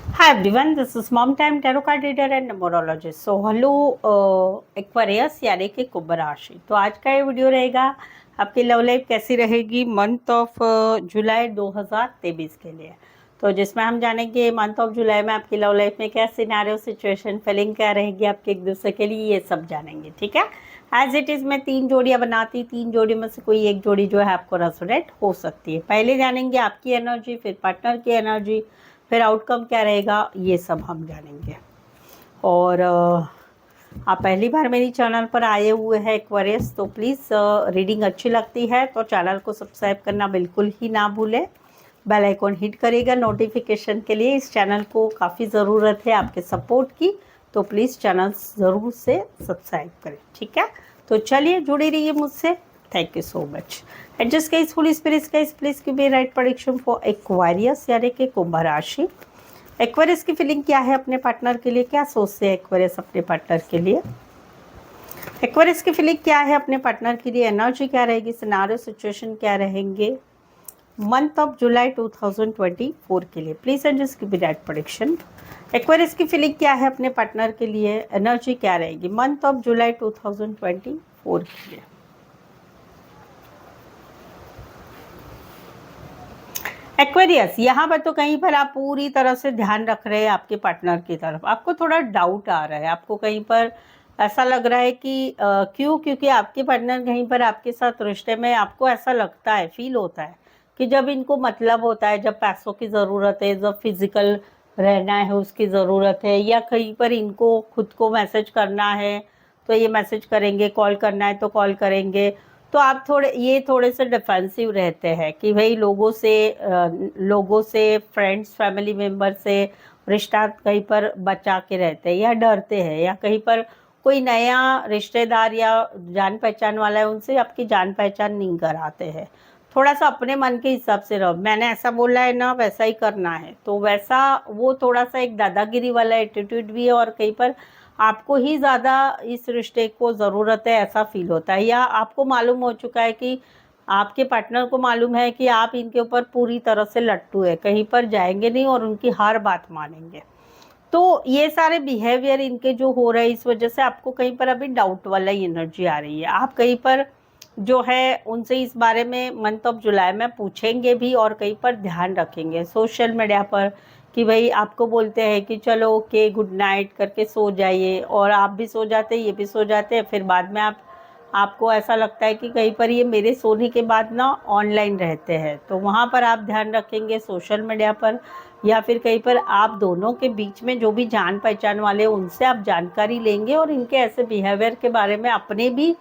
Hi everyone, this is Mom Time Tarot Card Reader and Numerologist. So hello Aquarius यानी कि कुंभ राशि। तो आज का ये वीडियो रहेगा आपकी लव लाइफ कैसी रहेगी मंथ ऑफ जुलाई 2023 के लिए। तो जिसमें हम जानेंगे मंथ ऑफ जुलाई में आपकी लव लाइफ में क्या सिनेरियो सिचुएशन फीलिंग क्या रहेगी आपके एक दूसरे के लिए, ये सब जानेंगे। ठीक है, एज इट इज़ मैं 3 जोड़ियाँ बनाती, 3 जोड़ी में से कोई एक जोड़ी जो है आपको रेजोनेट हो सकती है। पहले जानेंगे आपकी एनर्जी, फिर पार्टनर की एनर्जी, फिर आउटकम क्या रहेगा, ये सब हम जानेंगे। और आप पहली बार मेरी चैनल पर आए हुए हैं एक्वेरियस, तो प्लीज़ रीडिंग अच्छी लगती है तो चैनल को सब्सक्राइब करना बिल्कुल ही ना भूलें। बेल आइकॉन हिट करिएगा नोटिफिकेशन के लिए। इस चैनल को काफ़ी ज़रूरत है आपके सपोर्ट की, तो प्लीज़ चैनल ज़रूर से सब्सक्राइब करें। ठीक है, तो चलिए जुड़े रहिए मुझसे। Thank you so much. And just guys, holy spirits guys, please give me right prediction for Aquarius यानी कि कुंभ राशि। एक्वेरियस की फीलिंग क्या है अपने पार्टनर के लिए, क्या सोचते हैं एक्वेरियस अपने पार्टनर के लिए। एक्वेरियस की फीलिंग क्या है अपने पार्टनर के लिए, एनर्जी क्या रहेगी, सिनेरियो सिचुएशन क्या रहेंगे मंथ ऑफ जुलाई 2024 के लिए। Please and just give me right prediction. Aquarius की फीलिंग क्या है अपने पार्टनर के लिए, एनर्जी क्या रहेगी मंथ ऑफ जुलाई 2024 के लिए। एक्वेरियस, यहाँ पर तो कहीं पर आप पूरी तरह से ध्यान रख रहे हैं आपके पार्टनर की तरफ। आपको थोड़ा डाउट आ रहा है, आपको कहीं पर ऐसा लग रहा है कि क्यों, क्योंकि आपके पार्टनर कहीं पर आपके साथ रिश्ते में आपको ऐसा लगता है, फील होता है कि जब इनको मतलब होता है, जब पैसों की ज़रूरत है, जब फिजिकल रहना है उसकी ज़रूरत है, या कहीं पर इनको खुद को मैसेज करना है तो ये मैसेज करेंगे, कॉल करना है तो कॉल करेंगे, तो आप थोड़े से डिफेंसिव रहते हैं कि भाई लोगों से फ्रेंड्स फैमिली मेम्बर से रिश्ता कहीं पर बचा के रहते हैं, या डरते हैं, या कहीं पर कोई नया रिश्तेदार या जान पहचान वाला है उनसे आपकी जान पहचान नहीं कराते हैं। थोड़ा सा अपने मन के हिसाब से रहो, मैंने ऐसा बोला है ना वैसा ही करना है, तो वैसा वो थोड़ा सा एक दादागिरी वाला एटीट्यूड भी है, और कहीं पर आपको ही ज़्यादा इस रिश्ते को ज़रूरत है ऐसा फील होता है, या आपको मालूम हो चुका है कि आपके पार्टनर को मालूम है कि आप इनके ऊपर पूरी तरह से लट्टू है, कहीं पर जाएंगे नहीं और उनकी हर बात मानेंगे। तो ये सारे बिहेवियर इनके जो हो रहे हैं, इस वजह से आपको कहीं पर अभी डाउट वाला एनर्जी आ रही है। आप कहीं पर जो है उनसे इस बारे में मंथ ऑफ जुलाई में पूछेंगे भी, और कहीं पर ध्यान रखेंगे सोशल मीडिया पर कि भाई आपको बोलते हैं कि चलो ओके गुड नाइट करके सो जाइए, और आप भी सो जाते हैं, ये भी सो जाते हैं, फिर बाद में आपको ऐसा लगता है कि कहीं पर ये मेरे सोने के बाद ना ऑनलाइन रहते हैं, तो वहाँ पर आप ध्यान रखेंगे सोशल मीडिया पर, या फिर कहीं पर आप दोनों के बीच में जो भी जान पहचान वाले उनसे आप जानकारी लेंगे, और इनके ऐसे बिहेवियर के बारे में अपने भी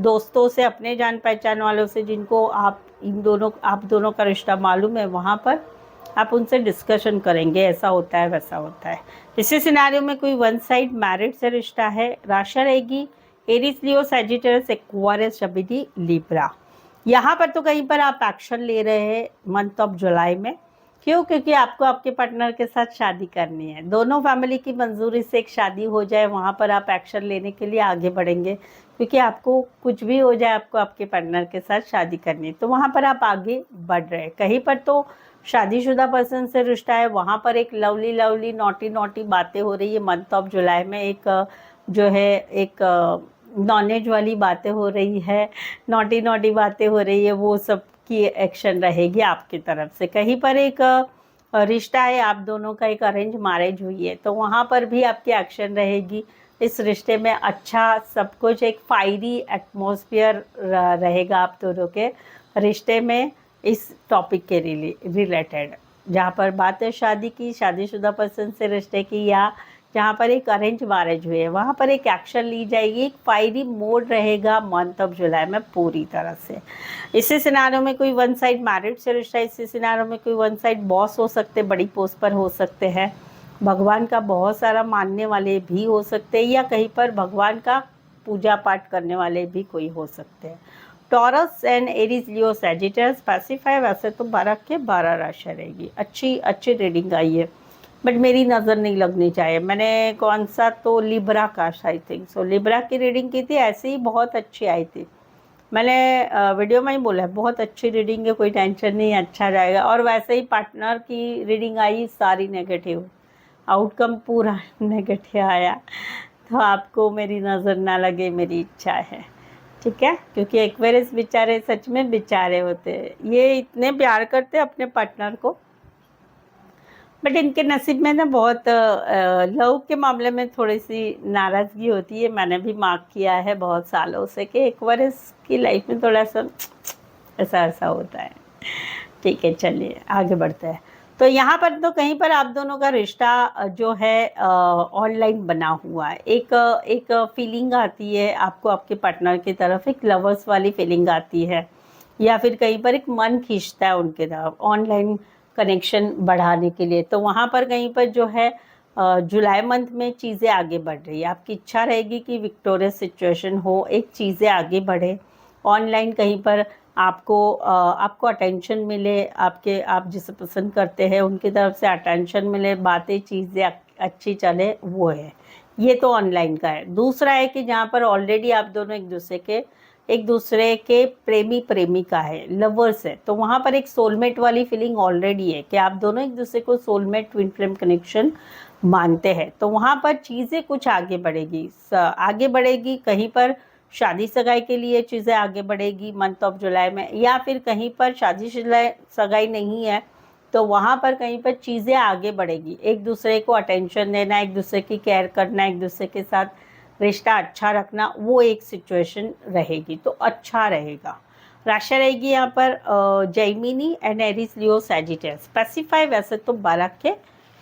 दोस्तों से, अपने जान पहचान वालों से जिनको आप दोनों का रिश्ता मालूम है, वहाँ पर आप उनसे डिस्कशन करेंगे, ऐसा होता है वैसा होता है। इसी सिनेरियो में कोई वन साइड मैरिड से रिश्ता है, राशि रहेगी एरीज, लियो, सैजिटेरियस, एक्वेरियस, जमिनी, लिब्रा। यहाँ पर तो कहीं पर आप एक्शन ले रहे हैं मंथ ऑफ जुलाई में। क्यों? क्योंकि आपको आपके पार्टनर के साथ शादी करनी है, दोनों फैमिली की मंजूरी से एक शादी हो जाए, वहाँ पर आप एक्शन लेने के लिए आगे बढ़ेंगे, क्योंकि आपको कुछ भी हो जाए आपको आपके पार्टनर के साथ शादी करनी है, तो वहाँ पर आप आगे बढ़ रहे हैं। कहीं पर तो शादीशुदा पर्सन से रिश्ता है, वहाँ पर एक लवली लवली नॉटी नॉटी बातें हो रही है मंथ ऑफ जुलाई में, एक जो है एक नॉनेज वाली बातें हो रही है, नॉटी नॉटी बातें हो रही है, वो सब की एक्शन रहेगी आपकी तरफ से। कहीं पर एक रिश्ता है, आप दोनों का एक अरेंज मैरिज हुई है, तो वहाँ पर भी आपकी एक्शन रहेगी। इस रिश्ते में अच्छा सब कुछ, एक फायरी एटमॉस्फेयर रहेगा आप दोनों के रिश्ते में, इस टॉपिक के रिलेटेड, जहाँ पर बात है शादी की, शादीशुदा पर्सन से रिश्ते की, या जहाँ पर एक अरेंज मैरिज हुई है, वहाँ पर एक एक्शन ली जाएगी, एक फायरी मोड रहेगा मंथ ऑफ जुलाई में पूरी तरह से। इसी सिनारियों में कोई वन साइड मैरिड से रिश्ता, इसी सिनारियों में कोई वन साइड बॉस हो सकते, बड़ी पोस्ट पर हो सकते हैं, भगवान का बहुत सारा मानने वाले भी हो सकते हैं, या कहीं पर भगवान का पूजा पाठ करने वाले भी कोई हो सकते हैं। Taurus and Aries, Leo, Sagittarius, specify, वैसे तो 12 के 12 राशि रहेगी। अच्छी रीडिंग आई है, बट मेरी नज़र नहीं लगनी चाहिए। मैंने कौन सा तो लिब्रा का आई थिंक सो लिब्रा की रीडिंग की थी, ऐसे ही बहुत अच्छी आई थी। मैंने वीडियो में ही बोला है बहुत अच्छी रीडिंग है, कोई टेंशन नहीं, अच्छा जाएगा। और वैसे ही पार्टनर की रीडिंग आई सारी नेगेटिव, आउटकम पूरा नेगेटिव आया, तो आपको मेरी नज़र ना लगे, मेरी इच्छा है, ठीक है। क्योंकि एक्वेरियस बेचारे सच में बेचारे होते हैं, ये इतने प्यार करते हैं अपने पार्टनर को, बट इनके नसीब में ना बहुत लव के मामले में थोड़ी सी नाराज़गी होती है। मैंने भी मार्क किया है बहुत सालों से कि एक्वेरियस की लाइफ में थोड़ा सा ऐसा ऐसा होता है। ठीक है, चलिए आगे बढ़ते हैं। तो यहाँ पर तो कहीं पर आप दोनों का रिश्ता जो है ऑनलाइन बना हुआ है। एक फीलिंग आती है आपको आपके पार्टनर की तरफ, एक लवर्स वाली फीलिंग आती है, या फिर कहीं पर एक मन खींचता है उनके तरफ ऑनलाइन कनेक्शन बढ़ाने के लिए। तो वहाँ पर कहीं पर जो है जुलाई मंथ में चीज़ें आगे बढ़ रही है। आपकी इच्छा रहेगी कि विक्टोरियस सिचुएशन हो, एक चीज़ें आगे बढ़े ऑनलाइन, कहीं पर आपको अटेंशन मिले, आप जिसे पसंद करते हैं उनकी तरफ से अटेंशन मिले, बातें चीज़ें अच्छी चले, वो है। ये तो ऑनलाइन का है। दूसरा है कि जहाँ पर ऑलरेडी आप दोनों एक दूसरे के प्रेमी प्रेमिका है, लवर्स है, तो वहाँ पर एक सोलमेट वाली फीलिंग ऑलरेडी है कि आप दोनों एक दूसरे को सोलमेट ट्विन फ्लेम कनेक्शन मानते हैं। तो वहाँ पर चीज़ें कुछ आगे बढ़ेगी, कहीं पर शादी सगाई के लिए चीज़ें आगे बढ़ेगी मंथ ऑफ जुलाई में, या फिर कहीं पर शादी सगाई नहीं है तो वहाँ पर कहीं पर चीज़ें आगे बढ़ेगी। एक दूसरे को अटेंशन देना, एक दूसरे की केयर करना, एक दूसरे के साथ रिश्ता अच्छा रखना, वो एक सिचुएशन रहेगी, तो अच्छा रहेगा। राशि रहेगी यहाँ पर Jaimini and Aries Leo Sagittarius, specify वैसे तो 12 के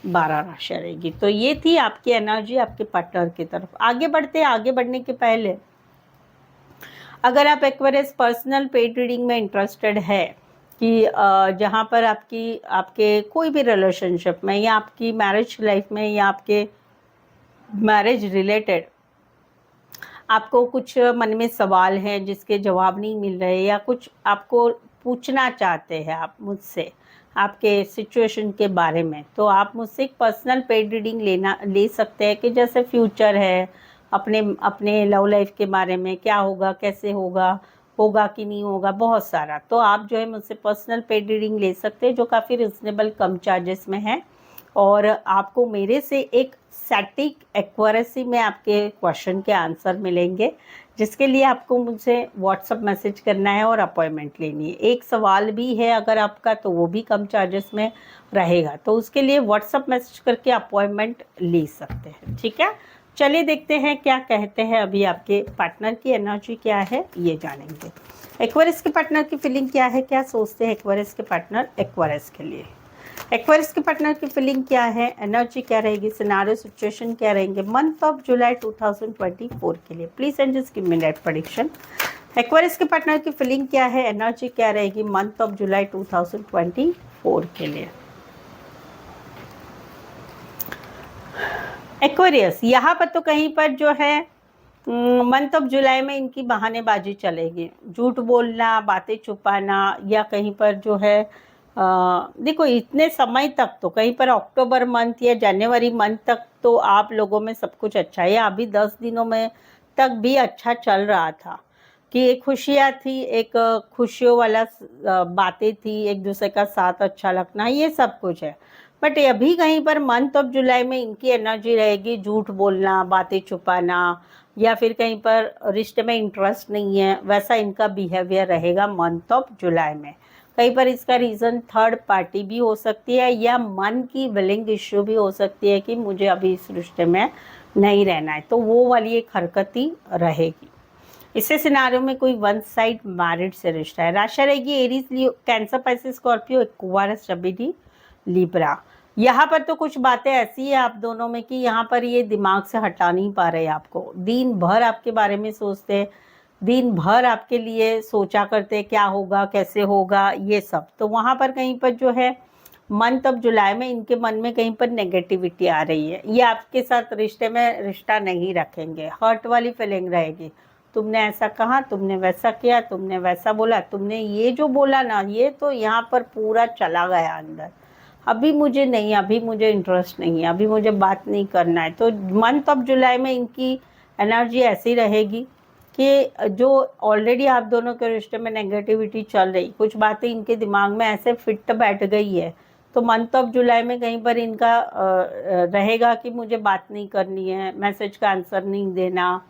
12 राशि रहेगी। तो ये थी आपकी एनर्जी आपके पार्टनर की तरफ। आगे बढ़ने के पहले अगर आप एक्वेरियस पर्सनल पेड रीडिंग में इंटरेस्टेड है कि जहाँ पर आपके कोई भी रिलेशनशिप में, या आपकी मैरिज लाइफ में, या आपके मैरिज रिलेटेड आपको कुछ मन में सवाल हैं जिसके जवाब नहीं मिल रहे, या कुछ आपको पूछना चाहते हैं आप मुझसे आपके सिचुएशन के बारे में, तो आप मुझसे एक पर्सनल पेड रीडिंग ले सकते हैं कि जैसे फ्यूचर है, अपने लव लाइफ के बारे में, क्या होगा, कैसे होगा कि नहीं होगा, बहुत सारा। तो आप जो है मुझसे पर्सनल पेड रीडिंग ले सकते हैं, जो काफ़ी रिजनेबल कम चार्जेस में है, और आपको मेरे से एक सटीक एक्यूरेसी में आपके क्वेश्चन के आंसर मिलेंगे, जिसके लिए आपको मुझसे व्हाट्सअप मैसेज करना है और अपॉइंटमेंट लेनी है। एक सवाल भी है अगर आपका, तो वो भी कम चार्जेस में रहेगा, तो उसके लिए व्हाट्सअप मैसेज करके अपॉइंटमेंट ले सकते हैं, ठीक है। चलिए देखते हैं क्या कहते हैं अभी आपके पार्टनर की एनर्जी क्या है, ये जानेंगे। एक्वेरियस के पार्टनर की फीलिंग क्या है, क्या सोचते हैं एक्वेरियस के पार्टनर एक्वेरियस के लिए। एक्वेरियस के पार्टनर की फीलिंग क्या है, एनर्जी क्या रहेगी, सिनारियो सिचुएशन क्या रहेंगे मंथ ऑफ जुलाई 2024 के लिए। Please and just give me that prediction. Aquarius के पार्टनर की फीलिंग क्या है, एनर्जी क्या रहेगी मंथ ऑफ जुलाई 2024 के लिए। एक्वेरियस यहाँ पर तो कहीं पर जो है मंथ ऑफ जुलाई में इनकी बहानेबाजी चलेगी, झूठ बोलना, बातें छुपाना, या कहीं पर जो है देखो इतने समय तक तो कहीं पर अक्टूबर मंथ या जनवरी मंथ तक तो आप लोगों में सब कुछ अच्छा है। अभी 10 दिनों में तक भी अच्छा चल रहा था कि एक खुशियाँ थी, एक खुशियों वाला बातें थी, एक दूसरे का साथ अच्छा लगना, ये सब कुछ है। बट अभी कहीं पर मंथ ऑफ जुलाई में इनकी एनर्जी रहेगी झूठ बोलना, बातें छुपाना, या फिर कहीं पर रिश्ते में इंटरेस्ट नहीं है, वैसा इनका बिहेवियर रहेगा मंथ ऑफ जुलाई में। कहीं पर इसका रीज़न थर्ड पार्टी भी हो सकती है, या मन की विलिंग इश्यू भी हो सकती है कि मुझे अभी इस रिश्ते में नहीं रहना है, तो वो वाली एक हरकत ही रहेगी। इसे सिनारियों में कोई वन साइड मैरिड से रिश्ता है। राशि रहेगी एरीज, लियो, कैंसर, पाइसेस, स्कॉर्पियो, एक्वारियस, जमिनी, लिब्रा। यहाँ पर तो कुछ बातें ऐसी है आप दोनों में कि यहाँ पर ये दिमाग से हटा नहीं पा रहे आपको, दिन भर आपके बारे में सोचते हैं, दिन भर आपके लिए सोचा करते क्या होगा, कैसे होगा, ये सब। तो वहाँ पर कहीं पर जो है मंथ ऑफ जुलाई में इनके मन में कहीं पर नेगेटिविटी आ रही है, ये आपके साथ रिश्ते में रिश्ता नहीं रखेंगे, हर्ट वाली फीलिंग रहेगी। तुमने ऐसा कहा, तुमने वैसा किया, तुमने वैसा बोला, तुमने ये जो बोला ना, ये तो यहाँ पर पूरा चला गया अंदर, अभी मुझे नहीं, अभी मुझे इंटरेस्ट नहीं है, अभी मुझे बात नहीं करना है। तो मंथ ऑफ जुलाई में इनकी एनर्जी ऐसी रहेगी कि जो ऑलरेडी आप दोनों के रिश्ते में नेगेटिविटी चल रही, कुछ बातें इनके दिमाग में ऐसे फिट बैठ गई है तो मंथ ऑफ जुलाई में कहीं पर इनका रहेगा कि मुझे बात नहीं करनी है, मैसेज का आंसर नहीं देना,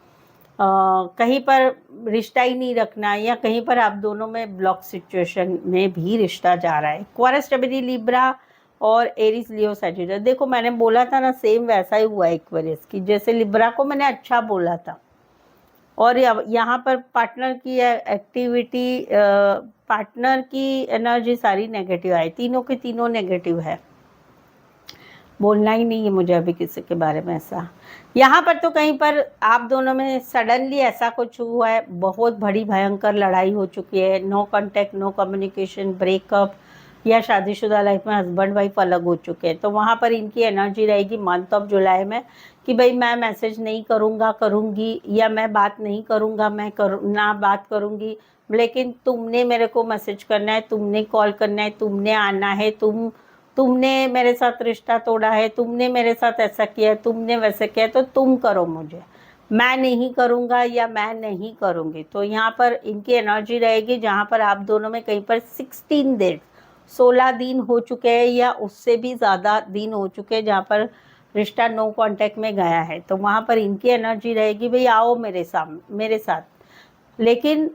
कहीं पर रिश्ता ही नहीं रखना, या कहीं पर आप दोनों में ब्लॉक सिचुएशन में भी रिश्ता जा रहा है। एक्वेरियस जमिनी लिब्रा और एरीज लियो सैजिटेरियस, देखो मैंने बोला था ना, सेम वैसा ही हुआ एक्वेरियस की, जैसे लिब्रा को मैंने अच्छा बोला था, और यहाँ पर पार्टनर की एक्टिविटी, पार्टनर की एनर्जी सारी नेगेटिव आई, तीनों के तीनों नेगेटिव है, बोलना ही नहीं है मुझे अभी किसी के बारे में ऐसा। यहाँ पर तो कहीं पर आप दोनों में सडनली ऐसा कुछ हुआ है, बहुत बड़ी भयंकर लड़ाई हो चुकी है, no contact, no communication, breakup, या शादीशुदा लाइफ में हस्बैंड वाइफ अलग हो चुके हैं। तो वहाँ पर इनकी एनर्जी रहेगी मंथ ऑफ जुलाई में कि भाई मैं मैसेज नहीं करूँगा, करूँगी, या मैं बात नहीं करूँगा, मैं ना बात करूँगी, लेकिन तुमने मेरे को मैसेज करना है, तुमने कॉल करना है, तुमने आना है, तुमने मेरे साथ रिश्ता तोड़ा है, तुमने मेरे साथ ऐसा किया है, तुमने वैसे किया है, तो तुम करो मुझे, मैं नहीं करूँगा या मैं नहीं करूँगी। तो यहाँ पर इनकी एनर्जी रहेगी जहाँ पर आप दोनों में कहीं पर 16 डेज, 16 दिन हो चुके हैं या उससे भी ज़्यादा दिन हो चुके हैं जहाँ पर रिश्ता नो कांटेक्ट में गया है। तो वहाँ पर इनकी एनर्जी रहेगी, भाई आओ मेरे साथ, लेकिन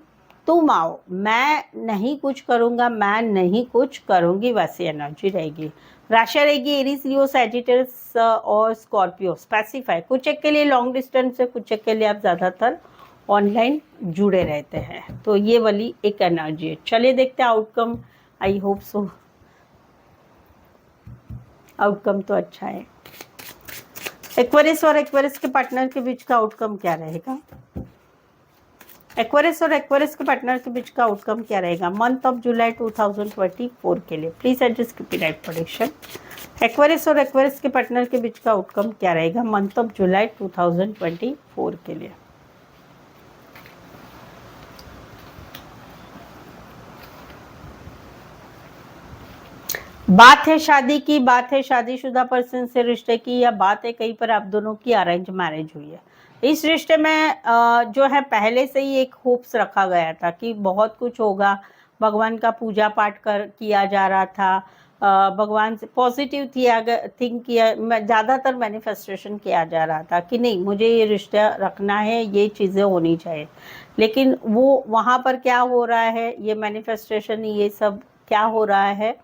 तुम आओ, मैं नहीं कुछ करूँगा, मैं नहीं कुछ करूँगी, वैसी एनर्जी रहेगी। राशि रहेगी एरीज लियो सैजिटेरियस और स्कॉर्पियो। स्पेसिफाई, कुछ एक के लिए लॉन्ग डिस्टेंस है, कुछ एक के लिए आप ज़्यादातर ऑनलाइन जुड़े रहते हैं। तो ये वाली एक एनर्जी है। चलिए देखते हैं outcome. I hope so outcome तो अच्छा है। एक्वेरियस और एक्वेरियस के पार्टनर के बीच का आउटकम क्या रहेगा? एक्वेरियस और एक्वेरियस के पार्टनर के बीच का आउटकम क्या रहेगा मंथ ऑफ जुलाई 2024 के लिए? Please adjust keep right prediction. Aquarius और एक्वेरियस के पार्टनर के बीच का आउटकम क्या रहेगा मंथ ऑफ जुलाई 2024 के लिए? बात है शादी की, बात है शादीशुदा पर्सन से रिश्ते की, या बात है कहीं पर आप दोनों की अरेंज मैरिज हुई है। इस रिश्ते में जो है पहले से ही एक होप्स रखा गया था कि बहुत कुछ होगा, भगवान का पूजा पाठ किया जा रहा था, भगवान से पॉजिटिव थिंक किया, ज़्यादातर मैनिफेस्टेशन किया जा रहा था कि नहीं मुझे ये रिश्ता रखना है, ये चीज़ें होनी चाहिए। लेकिन वो वहाँ पर क्या हो रहा है, ये मैनिफेस्टेशन ये सब क्या हो रहा है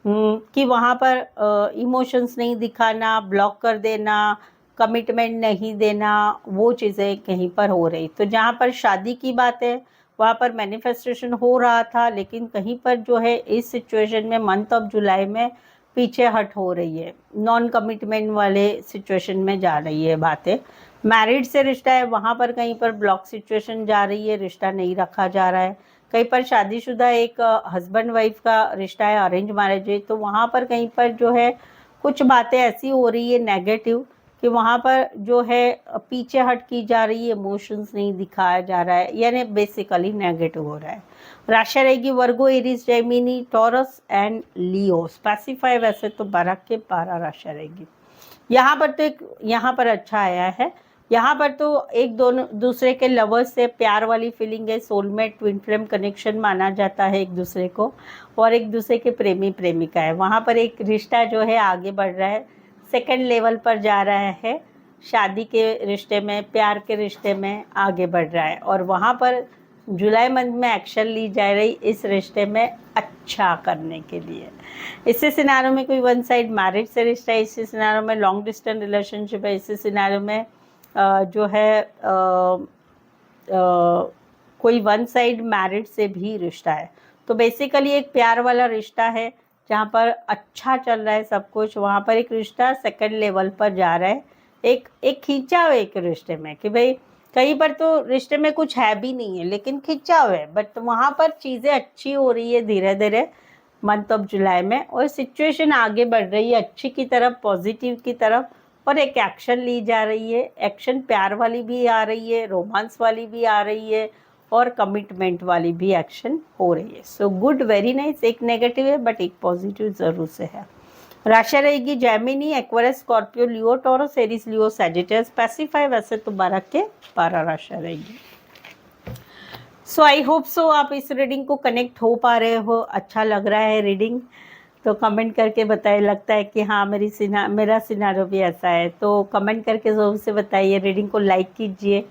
कि वहाँ पर इमोशंस नहीं दिखाना, ब्लॉक कर देना, कमिटमेंट नहीं देना, वो चीज़ें कहीं पर हो रही। तो जहाँ पर शादी की बात है वहाँ पर मैनिफेस्टेशन हो रहा था, लेकिन कहीं पर जो है इस सिचुएशन में मंथ ऑफ जुलाई में पीछे हट हो रही है, नॉन कमिटमेंट वाले सिचुएशन में जा रही है बातें। मैरिड से रिश्ता है वहाँ पर कहीं पर ब्लॉक सिचुएशन जा रही है, रिश्ता नहीं रखा जा रहा है। कहीं पर शादीशुदा एक हस्बैंड वाइफ का रिश्ता है, अरेंज मैरिज है, तो वहाँ पर कहीं पर जो है कुछ बातें ऐसी हो रही है नेगेटिव कि वहाँ पर जो है पीछे हट की जा रही है, इमोशंस नहीं दिखाया जा रहा है, यानी बेसिकली नेगेटिव हो रहा है। राशि रहेगी Virgo, Aries, Gemini, Taurus and Leo. Specify वैसे तो 12 के 12 राशि रहेगी। यहाँ पर तो यहाँ पर अच्छा आया है, यहाँ पर तो एक दोनों दूसरे के लवर्स से प्यार वाली फीलिंग है, सोलमेट ट्विन फ्लेम कनेक्शन माना जाता है एक दूसरे को, और एक दूसरे के प्रेमी प्रेमिका है। वहाँ पर एक रिश्ता जो है आगे बढ़ रहा है, सेकंड लेवल पर जा रहा है, शादी के रिश्ते में, प्यार के रिश्ते में आगे बढ़ रहा है, और वहाँ पर जुलाई मंथ में एक्शन ली जा रही इस रिश्ते में अच्छा करने के लिए। इसी सिनारियो में कोई वन साइड मैरिज से रिश्ता है, इसी सिनारियो में लॉन्ग डिस्टेंस रिलेशनशिप है, इसी सिनारियो में जो है कोई वन साइड मैरिड से भी रिश्ता है। तो बेसिकली एक प्यार वाला रिश्ता है जहाँ पर अच्छा चल रहा है सब कुछ, वहाँ पर एक रिश्ता सेकंड लेवल पर जा रहा है, एक खिंचाव है एक रिश्ते में कि भाई कहीं पर तो रिश्ते में कुछ है भी नहीं है लेकिन खिंचाव है, बट वहाँ पर चीज़ें अच्छी हो रही है धीरे धीरे मंथ ऑफ जुलाई में, और सिचुएशन आगे बढ़ रही है अच्छी की तरफ, पॉजिटिव की तरफ, और एक एक्शन ली जा रही है। एक्शन प्यार वाली भी आ रही है, रोमांस वाली भी आ रही है, और कमिटमेंट वाली भी एक्शन हो रही है। So good, very nice. एक नेगेटिव है बट एक पॉजिटिव ज़रूर से है। राशि रहेगी जेमिनी, एक्वेरियस, स्कॉर्पियो, लियो, टॉरस, एरीज, लियो, सैजिटेरियस। स्पेसिफाई वैसे तो 12 के 12 राशि रहेगी। सो आई होप सो आप इस रीडिंग को कनेक्ट हो पा रहे हो, अच्छा लग रहा है रीडिंग। तो कमेंट करके बताइए, लगता है कि हाँ मेरा सिनारियो भी ऐसा है, तो कमेंट करके ज़रूर से बताइए। रीडिंग को लाइक कीजिए,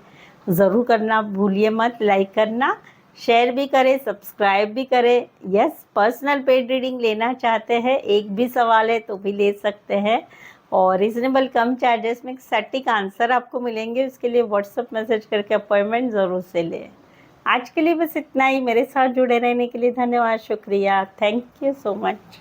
ज़रूर करना भूलिए मत, लाइक करना, शेयर भी करें, सब्सक्राइब भी करें। यस, पर्सनल पेड रीडिंग लेना चाहते हैं, एक भी सवाल है तो भी ले सकते हैं, और रीजनेबल कम चार्जेस में सटीक आंसर आपको मिलेंगे। उसके लिए व्हाट्सअप मैसेज करके अपॉइंटमेंट ज़रूर से लें। आज के लिए बस इतना ही। मेरे साथ जुड़े रहने के लिए धन्यवाद, शुक्रिया, थैंक यू सो मच।